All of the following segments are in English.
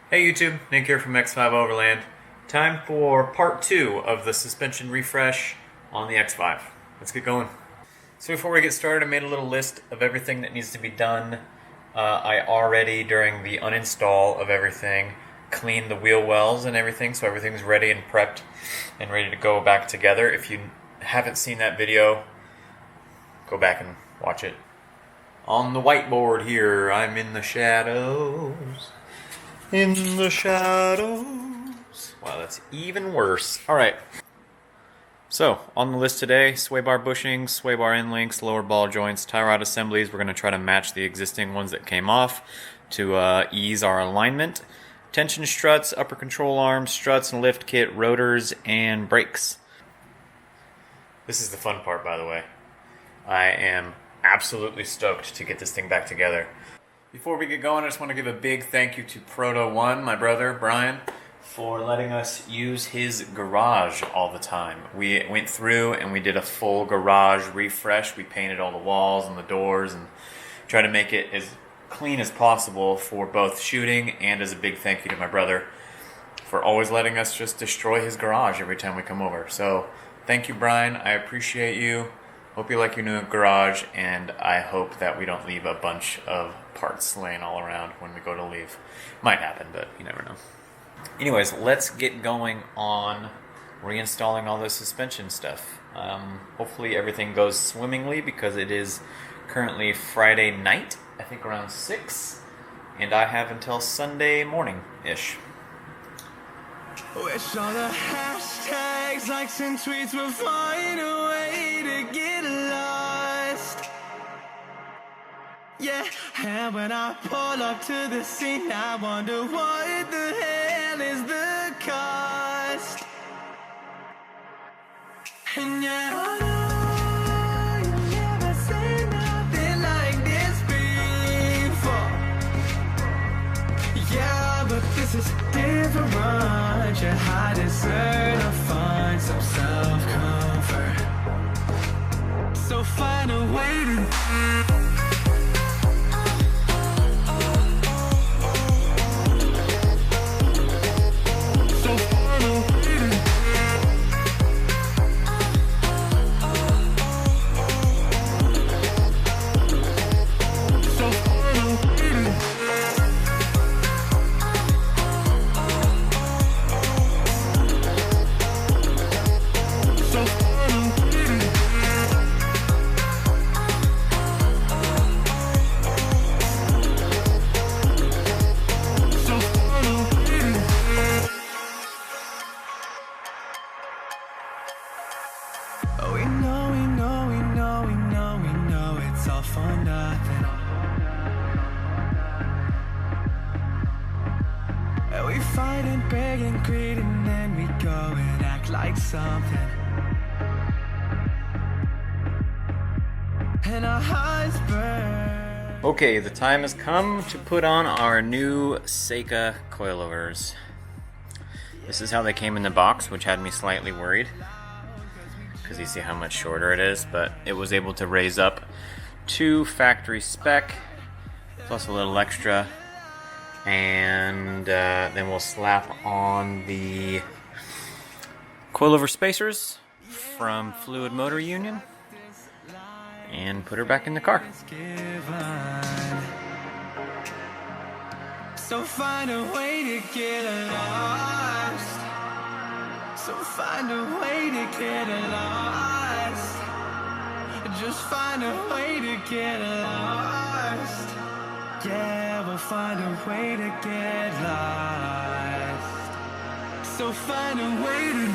Hey YouTube, Nick here from X5 Overland. Time for part 2 of the suspension refresh on the X5. Let's get going. So before we get started, I made a little list of everything that needs to be done. I already, during the uninstall of everything, cleaned the wheel wells and everything, so everything's ready and prepped and ready to go back together. If you haven't seen that video, go back and watch it. On the whiteboard here, I'm in the shadows. In the shadows. Wow, that's even worse. Alright. So, on the list today, sway bar bushings, sway bar end links, lower ball joints, tie rod assemblies. We're going to try to match the existing ones that came off to ease our alignment. Tension struts, upper control arms, struts and lift kit, rotors, and brakes. This is the fun part, by the way. I am absolutely stoked to get this thing back together. Before we get going, I just want to give a big thank you to Proto1, my brother, Brian, for letting us use his garage all the time. We went through and we did a full garage refresh. We painted all the walls and the doors and tried to make it as clean as possible for both shooting and as a big thank you to my brother for always letting us just destroy his garage every time we come over. So thank you, Brian. I appreciate you. Hope you like your new garage, and I hope that we don't leave a bunch of parts laying all around when we go to leave. Might happen, but you never know. Anyways, let's get going on reinstalling all the suspension stuff. Hopefully everything goes swimmingly because it is currently Friday night, I think around 6, and I have until Sunday morning-ish. Wish all the hashtags, likes, and tweets will find a way to get lost. Yeah, and when I pull up to the scene, I wonder what the hell is the cost. And yeah, I know you've never seen nothing like this before. Yeah, but this is different. You deserve to find some self-comfort. So find a way to something. And our hearts burn. Okay, the time has come to put on our new Seika coilovers. This is how they came in the box, which had me slightly worried because you see how much shorter it is, but it was able to raise up to factory spec plus a little extra, and then we'll slap on the coilover spacers from Fluid Motor Union and put her back in the car. So find a way to get lost. So find a way to get lost. Just find a way to get lost. Yeah, we'll find a way to get lost. So find a way to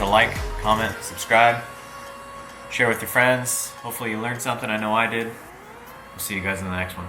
like, comment, subscribe, share with your friends. Hopefully you learned something. I know I did. We'll see you guys in the next one.